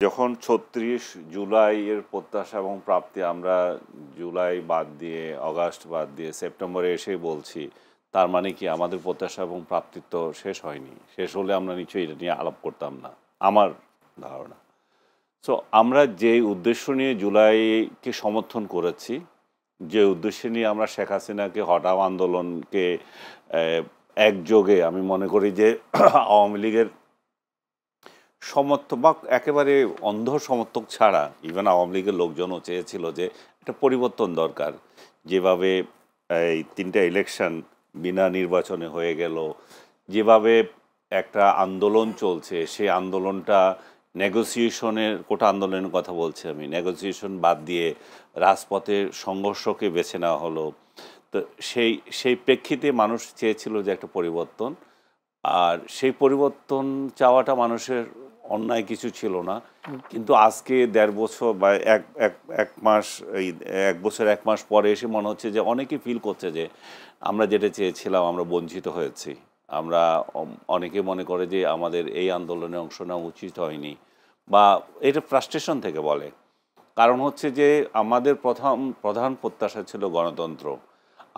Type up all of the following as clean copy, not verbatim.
যখন ৩৬ জুলাইয়ের প্রত্যাশা এবং প্রাপ্তি আমরা জুলাই বাদ দিয়ে অগাস্ট বাদ দিয়ে সেপ্টেম্বরে এসেই বলছি, তার মানে কি আমাদের প্রত্যাশা এবং প্রাপ্তি তো শেষ হয়নি। শেষ হলে আমরা নিশ্চয়ই এটা নিয়ে আলাপ করতাম না, আমার ধারণা। সো আমরা যে উদ্দেশ্য নিয়ে জুলাইকে সমর্থন করেছি, যে উদ্দেশ্য নিয়ে আমরা শেখ হাসিনাকে হটাও আন্দোলনকে একযোগে আমি মনে করি যে আওয়ামী লীগের সমর্থক বা একেবারে অন্ধ সমর্থক ছাড়া ইভেন আওয়ামী লীগের লোকজনও চেয়েছিল যে একটা পরিবর্তন দরকার। যেভাবে এই ৩টা ইলেকশন বিনা নির্বাচনে হয়ে গেল, যেভাবে একটা আন্দোলন চলছে, সেই আন্দোলনটা নেগোসিয়েশনের, কোটা আন্দোলনের কথা বলছি আমি, নেগোসিয়েশন বাদ দিয়ে রাজপথে সংঘর্ষকে বেছে নেওয়া হলো। তো সেই সেই প্রেক্ষিতে মানুষ চেয়েছিল যে একটা পরিবর্তন, আর সেই পরিবর্তন চাওয়াটা মানুষের অন্যায় কিছু ছিল না। কিন্তু আজকে ১.৫ বছর বা এক মাস, এই ১ বছর ১ মাস পরে এসে মনে হচ্ছে যে অনেকে ফিল করছে যে আমরা যেটা চেয়েছিলাম আমরা বঞ্চিত হয়েছি। আমরা অনেকে মনে করে যে আমাদের এই আন্দোলনে অংশ নেওয়া উচিত হয়নি, বা এটা ফ্রাস্ট্রেশন থেকে বলে। কারণ হচ্ছে যে আমাদের প্রধান প্রত্যাশা ছিল গণতন্ত্র,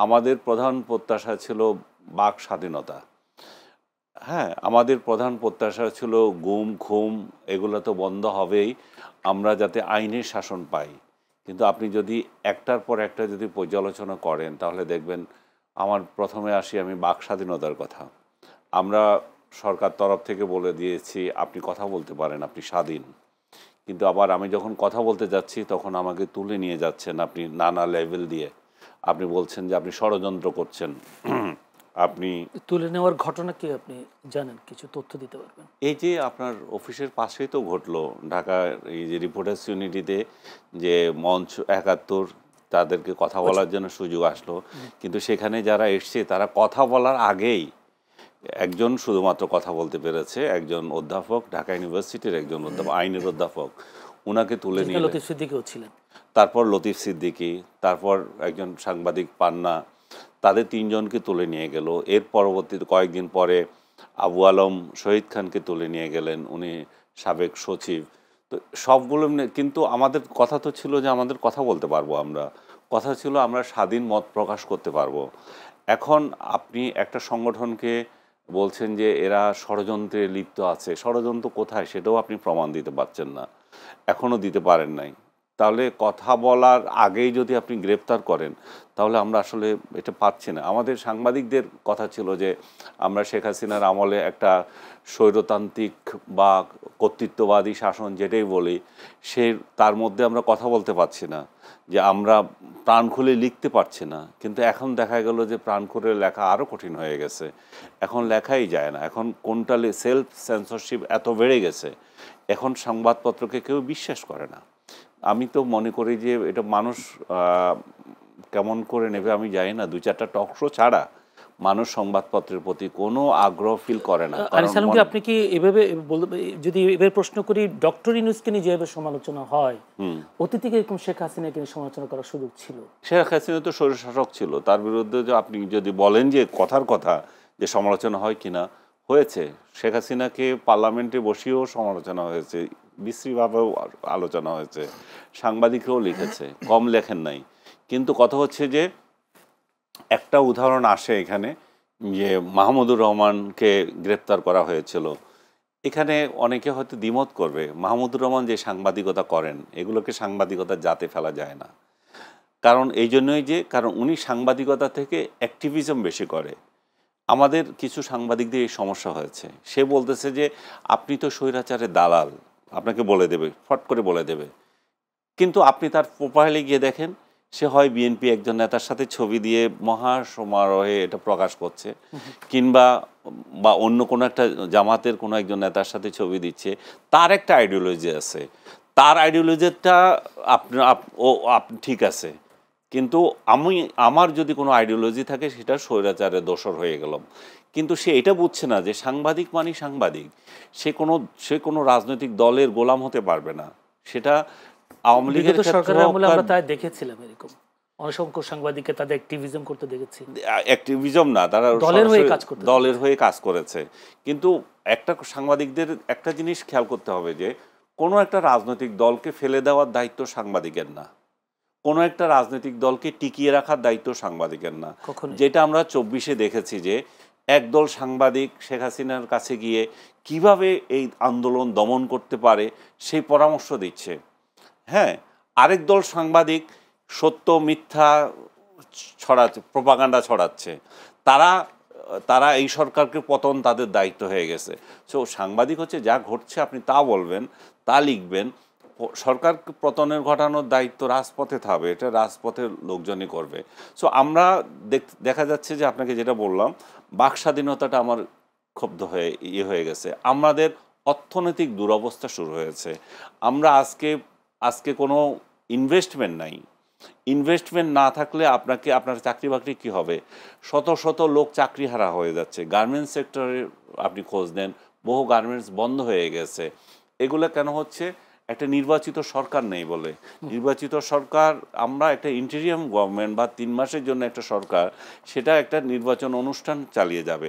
আমাদের প্রধান প্রত্যাশা ছিল বাক স্বাধীনতা। হ্যাঁ, আমাদের প্রধান প্রত্যাশা ছিল গুম খুম এগুলো তো বন্ধ হবেই, আমরা যাতে আইনের শাসন পাই। কিন্তু আপনি যদি একটার পর একটা যদি পর্যালোচনা করেন তাহলে দেখবেন, আমার প্রথমে আসি আমি বাক স্বাধীনতার কথা। আমরা সরকার তরফ থেকে বলে দিয়েছি আপনি কথা বলতে পারেন, আপনি স্বাধীন। কিন্তু আবার আমি যখন কথা বলতে যাচ্ছি তখন আমাকে তুলে নিয়ে যাচ্ছেন আপনি নানা লেভেল দিয়ে। আপনি বলছেন যে আপনি ষড়যন্ত্র করছেন। আপনি তুলে নেওয়ার ঘটনা কি আপনি জানেন? কিছু তথ্য দিতে পারবেন? এই যে আপনার অফিসের পাশেই তো ঘটলো, ঢাকার এই যে রিপোর্টার্স ইউনিটিতে যে মঞ্চ ৭১ তাদেরকে কথা বলার জন্য সুযোগ আসলো, কিন্তু সেখানে যারা এসছে তারা কথা বলার আগেই একজন শুধুমাত্র কথা বলতে পেরেছে, একজন অধ্যাপক, ঢাকা ইউনিভার্সিটির একজন অধ্যাপক, আইনের অধ্যাপক, উনাকে তুলে নিয়ে লতিফ সিদ্দিকীও ছিলেন। তারপর লতিফ সিদ্দিকী, তারপর একজন সাংবাদিক পান্না, তাদের ৩ জনকে তুলে নিয়ে গেল। এর পরবর্তীতে কয়েকদিন পরে আবু আলম শহীদ খানকে তুলে নিয়ে গেলেন, উনি সাবেক সচিব। তো সবগুলো কিন্তু আমাদের কথা তো ছিল যে আমাদের কথা বলতে পারবো আমরা, কথা ছিল আমরা স্বাধীন মত প্রকাশ করতে পারবো। এখন আপনি একটা সংগঠনকে বলছেন যে এরা ষড়যন্ত্রে লিপ্ত আছে, ষড়যন্ত্র কোথায় সেটাও আপনি প্রমাণ দিতে পারছেন না, এখনও দিতে পারেন নাই। তাহলে কথা বলার আগেই যদি আপনি গ্রেপ্তার করেন তাহলে আমরা আসলে এটা পাচ্ছি না। আমাদের সাংবাদিকদের কথা ছিল যে আমরা শেখ হাসিনার আমলে একটা স্বৈরতান্ত্রিক বা কর্তৃত্ববাদী শাসন যেটাই বলি, সে তার মধ্যে আমরা কথা বলতে পারছি না, যে আমরা প্রাণ খুলে লিখতে পারছি না। কিন্তু এখন দেখা গেল যে প্রাণ খুলে লেখা আরও কঠিন হয়ে গেছে, এখন লেখাই যায় না। এখন কোনটা সেলফ সেন্সরশিপ এত বেড়ে গেছে, এখন সংবাদপত্রকে কেউ বিশ্বাস করে না। আমি তো মনে করি যে এটা মানুষ কেমন করে নেবে আমি জানি না। ২-৪টা টক শো ছাড়া মানুষ সংবাদপত্রের প্রতি কোনো আগ্রহ ফিল করে না। আনিস সালাম, কি আপনি কি এভাবে যদি এভাবে প্রশ্ন করি, ডক্টর ইউনূসকে নিয়ে যেভাবে সমালোচনা হয়, অতীতে এরকম শেখ হাসিনাকে নিয়ে সমালোচনা করার সুযোগ ছিল? শেখ হাসিনা তো স্বৈরশাসক ছিল, তার বিরুদ্ধে যে আপনি যদি বলেন যে কথার কথা যে সমালোচনা হয় কিনা, হয়েছে। শেখ হাসিনাকে পার্লামেন্টে বসিয়েও সমালোচনা হয়েছে, বিশ্রীভাবেও আলোচনা হয়েছে, সাংবাদিকরাও লিখেছে, কম লেখেন নাই। কিন্তু কথা হচ্ছে যে একটা উদাহরণ আসে এখানে, যে মাহমুদুর রহমানকে গ্রেপ্তার করা হয়েছিল। এখানে অনেকে হয়তো দ্বিমত করবে, মাহমুদুর রহমান যে সাংবাদিকতা করেন এগুলোকে সাংবাদিকতার জাতে ফেলা যায় না। কারণ এই জন্যই যে কারণ উনি সাংবাদিকতা থেকে অ্যাক্টিভিজম বেশি করে। আমাদের কিছু সাংবাদিকদের এই সমস্যা হয়েছে, সে বলতেছে যে আপনি তো স্বৈরাচারের দালাল, আপনাকে বলে দেবে, ফট করে বলে দেবে। কিন্তু আপনি তার প্রোফাইলে গিয়ে দেখেন, সে হয় বিএনপি একজন নেতার সাথে ছবি দিয়ে মহা সমারোহে এটা প্রকাশ করছে, কিংবা বা অন্য কোনো একটা জামাতের কোনো একজন নেতার সাথে ছবি দিচ্ছে। তার একটা আইডিওলজি আছে, তার আইডিওলজিটা আপনি ঠিক আছে, কিন্তু আমার যদি কোনো আইডিওলজি থাকে সেটা স্বৈরাচারের দোসর হয়ে গেলাম। কিন্তু সে এটা বুঝছে না যে সাংবাদিক মানে সাংবাদিক, সে কোনো রাজনৈতিক দলের গোলাম হতে পারবে না। সেটা আওয়ামী লীগের সরকারের আমলে আমরা তাই দেখেছিলাম, এরকম অসংখ্য সাংবাদিককে তাদের অ্যাক্টিভিজম করতে দেখেছি। অ্যাক্টিভিজম না, তারা দলের হয়ে কাজ করেছে। কিন্তু একটা সাংবাদিকদের একটা জিনিস খেয়াল করতে হবে যে কোনো একটা রাজনৈতিক দলকে ফেলে দেওয়ার দায়িত্ব সাংবাদিকের না, কোনো একটা রাজনৈতিক দলকে টিকিয়ে রাখার দায়িত্ব সাংবাদিকের না। যেটা আমরা 24-এ দেখেছি যে একদল সাংবাদিক শেখ হাসিনার কাছে গিয়ে কিভাবে এই আন্দোলন দমন করতে পারে সেই পরামর্শ দিচ্ছে। হ্যাঁ, আরেক দল সাংবাদিক সত্য মিথ্যা ছড়াচ্ছে, প্রপাগান্ডা ছড়াচ্ছে। তারা তারা এই সরকারকে পতন তাদের দায়িত্ব হয়ে গেছে। সো সাংবাদিক হচ্ছে যা ঘটছে আপনি তা বলবেন, তা লিখবেন। সরকার পতনের ঘটানোর দায়িত্ব রাজপথে থাকবে, এটা রাজপথের লোকজনই করবে। সো আমরা দেখা যাচ্ছে যে আপনাকে যেটা বললাম, বাক স্বাধীনতাটা আমার ক্ষুব্ধ হয়ে হয়ে গেছে। আমাদের অর্থনৈতিক দুরবস্থা শুরু হয়েছে। আমরা আজকে কোনো ইনভেস্টমেন্ট নাই। ইনভেস্টমেন্ট না থাকলে আপনার চাকরি বাকরি কী হবে? শত শত লোক চাকরিহারা হয়ে যাচ্ছে। গার্মেন্টস সেক্টরে আপনি খোঁজ নেন, বহু গার্মেন্টস বন্ধ হয়ে গেছে। এগুলো কেন হচ্ছে? একটা নির্বাচিত সরকার নেই বলে। নির্বাচিত সরকার, আমরা একটা ইন্টেরিয়াম গভর্নমেন্ট বা 3 মাসের জন্য একটা সরকার, সেটা একটা নির্বাচন অনুষ্ঠান চালিয়ে যাবে।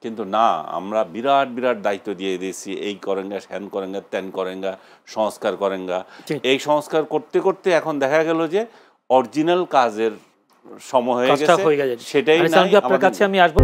কিন্তু না, আমরা বিরাট বিরাট দায়িত্ব দিয়ে দিয়েছি, এই করেঙ্গা, হ্যান করেঙ্গা, ত্যান করেঙ্গা, সংস্কার করেঙ্গা। এই সংস্কার করতে করতে এখন দেখা গেল যে অরিজিনাল কাজের সময় হয়ে গেছে, সেটাই না। আপনার কাছে আমি আসবো।